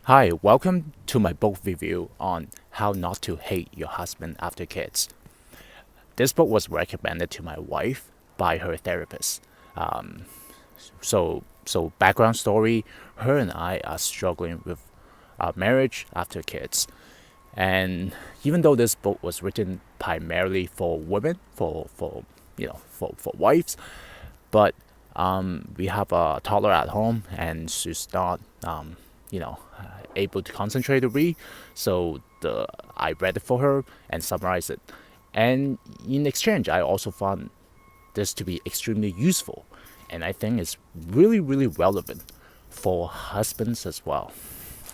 Hi, welcome to my book review on How Not to Hate Your Husband After Kids. This book was recommended to my wife by her therapist. Um, so background story: her and I are struggling with our marriage after kids, and even though this book was written primarily for women, for wives, but we have a toddler at home, and she's not, able to concentrate to read. So I read it for her and summarized it. And in exchange, I also found this to be extremely useful, and I think it's really, really relevant for husbands as well.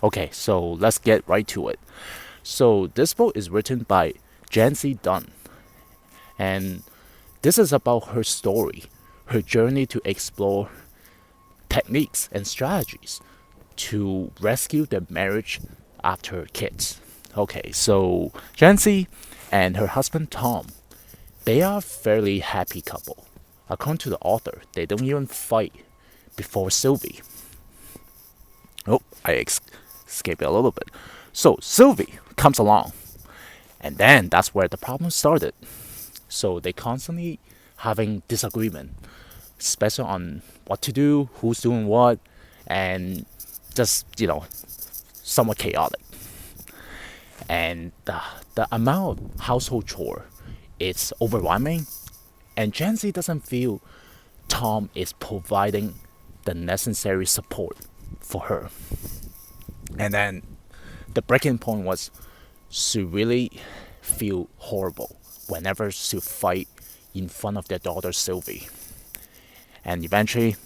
Okay, so let's get right to it. So this book is written by Jancee Dunn, and this is about her story, her journey to explore techniques and strategies to rescue their marriage after kids. Okay, so Jancee and her husband Tom, they are a fairly happy couple. According to the author, they don't even fight before Sylvie. Oh, escaped it a little bit. So Sylvie comes along, and then that's where the problem started. So they constantly having disagreement, especially on what to do, who's doing what, and just somewhat chaotic. And the amount of household chore is overwhelming, and Jancy doesn't feel Tom is providing the necessary support for her. And then the breaking point was she really feel horrible whenever she fight in front of their daughter Sylvie. And eventually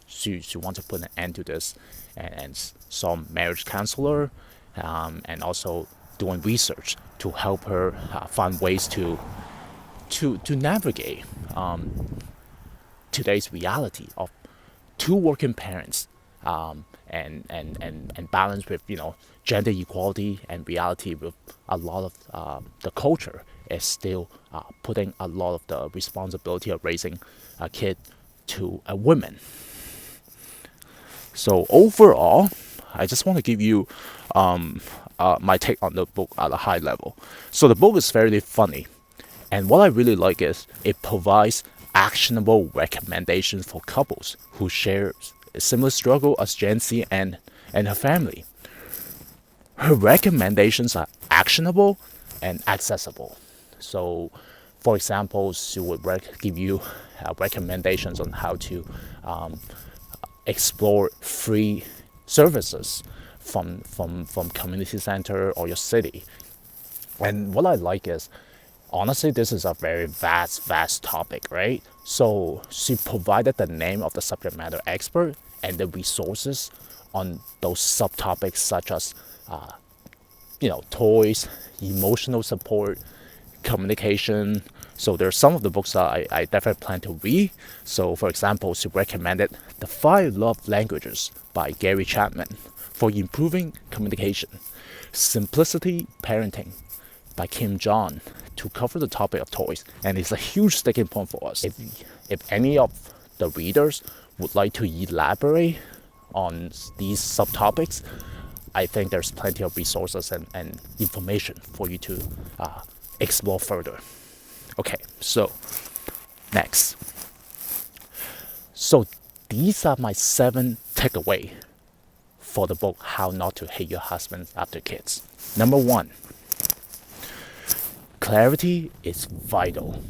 she wants to put an end to this, and saw a marriage counselor, and also doing research to help her find ways to navigate today's reality of two working parents, and balance with gender equality and reality with a lot of the culture is still putting a lot of the responsibility of raising a kid to a woman. So overall, I just want to give you my take on the book at a high level. So the book is fairly funny, and what I really like is it provides actionable recommendations for couples who share a similar struggle as Jancee and her family. Her recommendations are actionable and accessible. So, for example, she would give you recommendations on how to explore free services from community center or your city. And what I like is, honestly, this is a very vast topic, right? So she provided the name of the subject matter expert and the resources on those subtopics, such as toys, emotional support, communication. So there's some of the books that I definitely plan to read. So for example, she recommended The 5 Love Languages by Gary Chapman for improving communication, Simplicity Parenting by Kim John to cover the topic of toys. And it's a huge sticking point for us. If any of the readers would like to elaborate on these subtopics, I think there's plenty of resources and information for you to explore further. Okay, so next. So these are my 7 takeaway for the book How Not to Hate Your Husband After Kids. Number 1, clarity is vital.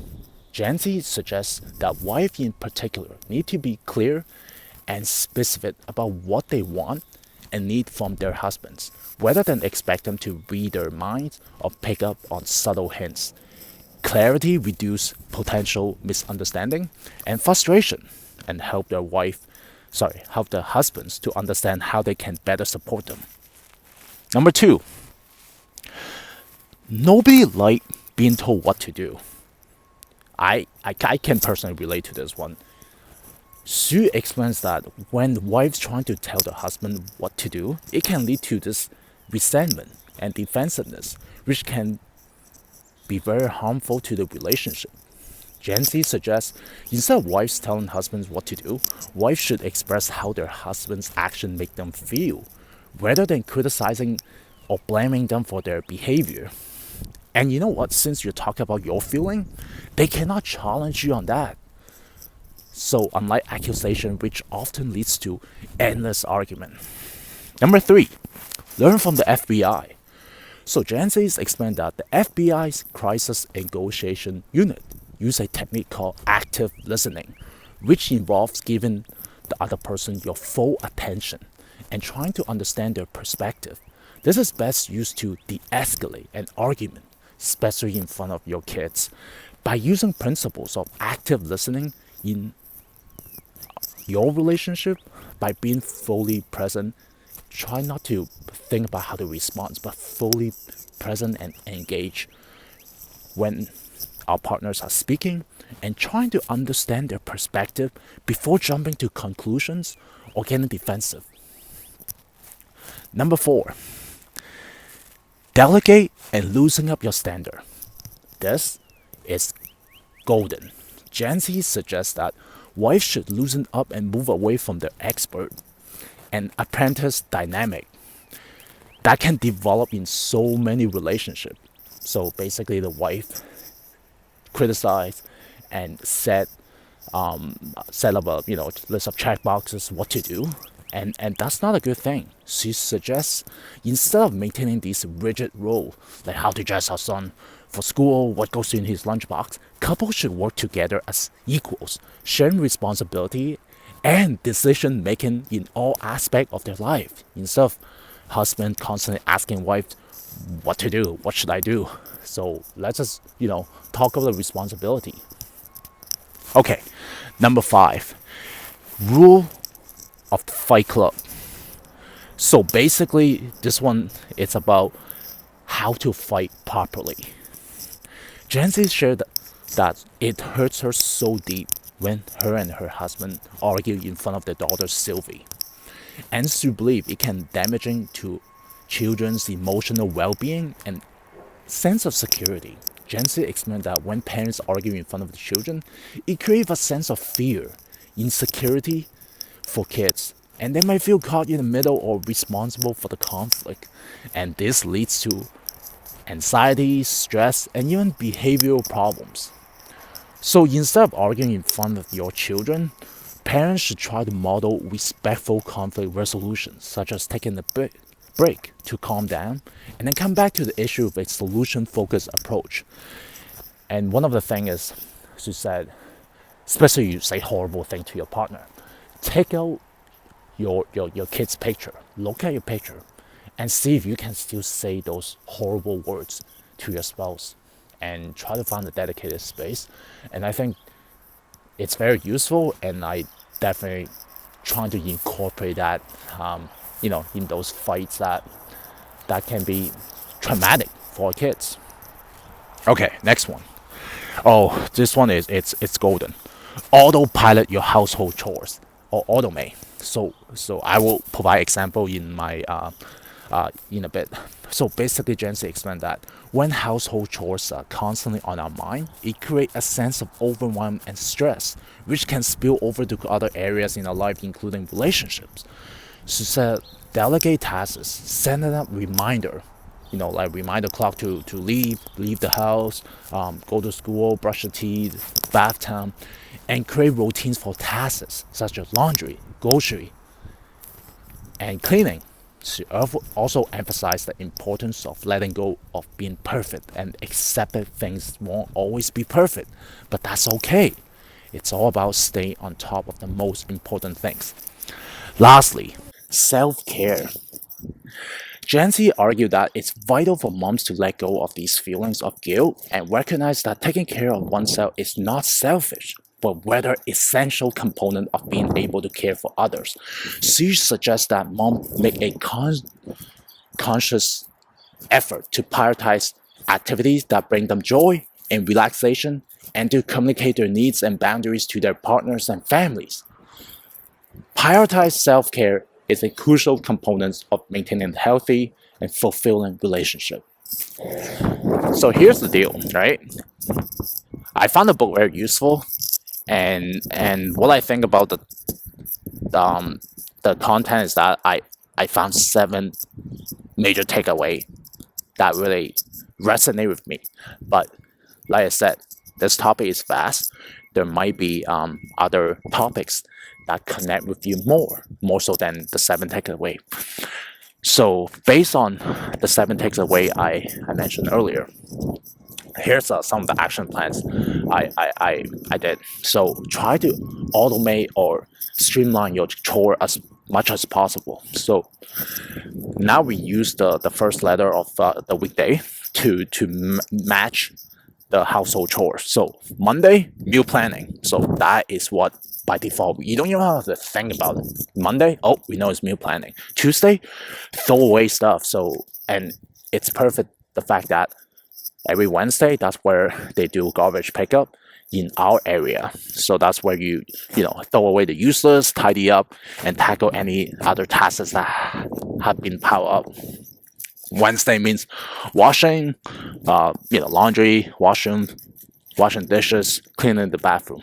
Jancee suggests that wives in particular need to be clear and specific about what they want and need from their husbands, rather than expect them to read their minds or pick up on subtle hints. Clarity reduces potential misunderstanding and frustration, and help the husbands to understand how they can better support them. Number 2, nobody like being told what to do. I can personally relate to this one. Sue explains that when the wife's trying to tell the husband what to do, it can lead to this resentment and defensiveness, which can be very harmful to the relationship. Jancee suggests instead of wives telling husbands what to do, wives should express how their husband's action make them feel, rather than criticizing or blaming them for their behavior. And you know what? Since you're talking about your feeling, they cannot challenge you on that. So, unlike accusation, which often leads to endless argument. Number three, learn from the FBI. So, Jancee explained that the FBI's crisis negotiation unit use a technique called active listening, which involves giving the other person your full attention and trying to understand their perspective. This is best used to de-escalate an argument, especially in front of your kids. By using principles of active listening in your relationship, by being fully present, try not to think about how to respond, but fully present and engage when our partners are speaking and trying to understand their perspective before jumping to conclusions or getting defensive. Number four, delegate and loosen up your standard. This is golden. Jancee suggests that wives should loosen up and move away from their expert and apprentice dynamic that can develop in so many relationships. So basically, the wife criticize and set up a list of check boxes what to do, and that's not a good thing. She suggests instead of maintaining these rigid rules like how to dress our son for school, what goes in his lunchbox, couples should work together as equals, sharing responsibility and decision making in all aspects of their life, instead of husband constantly asking wife what to do, what should I do. So let's just talk about the responsibility. Okay, number five, rule of the Fight Club. So basically, this one it's about how to fight properly. Jancee shared that it hurts her so deep when her and her husband argue in front of their daughter Sylvie, and she believes it can damaging to children's emotional well-being and sense of security. Jancee explained that when parents argue in front of the children, it creates a sense of fear, insecurity for kids, and they might feel caught in the middle or responsible for the conflict. And this leads to anxiety, stress, and even behavioral problems. So instead of arguing in front of your children, parents should try to model respectful conflict resolution, such as taking a break to calm down and then come back to the issue with a solution-focused approach. And one of the things is, she said, especially you say horrible thing to your partner, take out your kid's picture, look at your picture, and see if you can still say those horrible words to your spouse, and try to find a dedicated space. And I think it's very useful, and I definitely trying to incorporate that, in those fights that can be traumatic for kids. Okay, next one. Oh, this one is it's golden. Autopilot your household chores or automate. So I will provide example in my in a bit. So basically, Jancee explained that when household chores are constantly on our mind, it creates a sense of overwhelm and stress, which can spill over to other areas in our life, including relationships. She said, delegate tasks, send a reminder, like reminder clock to leave the house, go to school, brush your teeth, bath time, and create routines for tasks such as laundry, grocery, and cleaning. She also emphasized the importance of letting go of being perfect and accept that things won't always be perfect, but that's okay. It's all about staying on top of the most important things. Lastly, self-care. Jancee argued that it's vital for moms to let go of these feelings of guilt and recognize that taking care of oneself is not selfish, but rather essential component of being able to care for others. She suggests that moms make a conscious effort to prioritize activities that bring them joy and relaxation, and to communicate their needs and boundaries to their partners and families. Prioritize self-care is a crucial component of maintaining a healthy and fulfilling relationship. So here's the deal, right? I found the book very useful, and what I think about the content is that I found 7 major takeaway that really resonate with me. But like I said, this topic is vast. There might be other topics that connect with you more so than the 7 takeaway. So based on the 7 takeaway I mentioned earlier, here's some of the action plans I did. So try to automate or streamline your chore as much as possible. So now we use the first letter of the weekday to match the household chores. So Monday, meal planning. So that is what by default you don't even have to think about it. Monday, oh, we know it's meal planning. Tuesday, throw away stuff. So and it's perfect the fact that every Wednesday that's where they do garbage pickup in our area. So that's where you throw away the useless, tidy up, and tackle any other tasks that have been piled up. Wednesday means washing, laundry, washing dishes, cleaning the bathroom.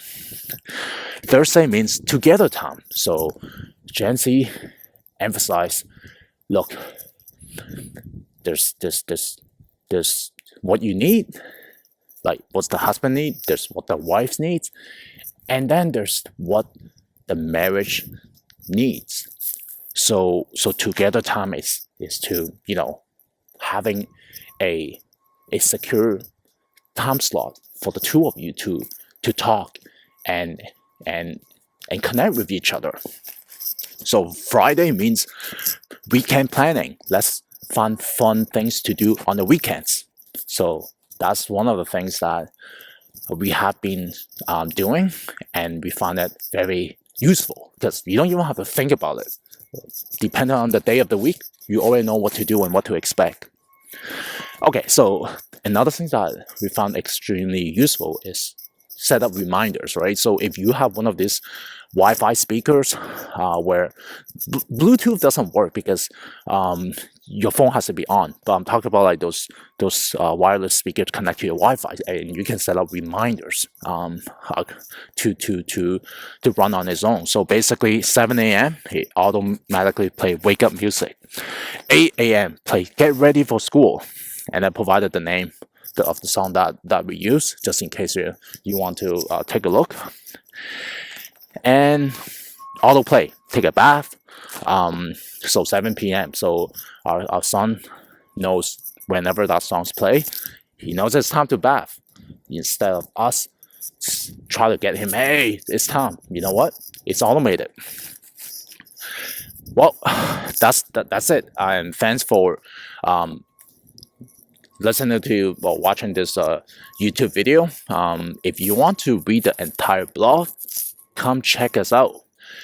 Thursday means together time. So Jancee emphasize, look, there's what you need, like what's the husband need, there's what the wife needs, and then there's what the marriage needs. So together time is to having a secure time slot for the two of you to talk and connect with each other. So Friday means weekend planning. Let's find fun things to do on the weekends. So that's one of the things that we have been doing, and we found it very useful because you don't even have to think about it. Depending on the day of the week, you already know what to do and what to expect. Okay, so another thing that we found extremely useful is set up reminders, right? So if you have one of these Wi-Fi speakers where Bluetooth doesn't work because your phone has to be on, but I'm talking about like those wireless speakers connect to your Wi-Fi, and you can set up reminders to run on its own. So basically 7 a.m. it automatically play wake up music, 8 a.m. play get ready for school, and then provided the name of the song that we use just in case you want to take a look, and autoplay take a bath. So 7 p.m. so our son knows whenever that song's play, he knows it's time to bath. Instead of us try to get him, hey, it's time. You know what? It's automated. Well, that's it. And thanks for listening to or watching this YouTube video. If you want to read the entire blog, come check us out.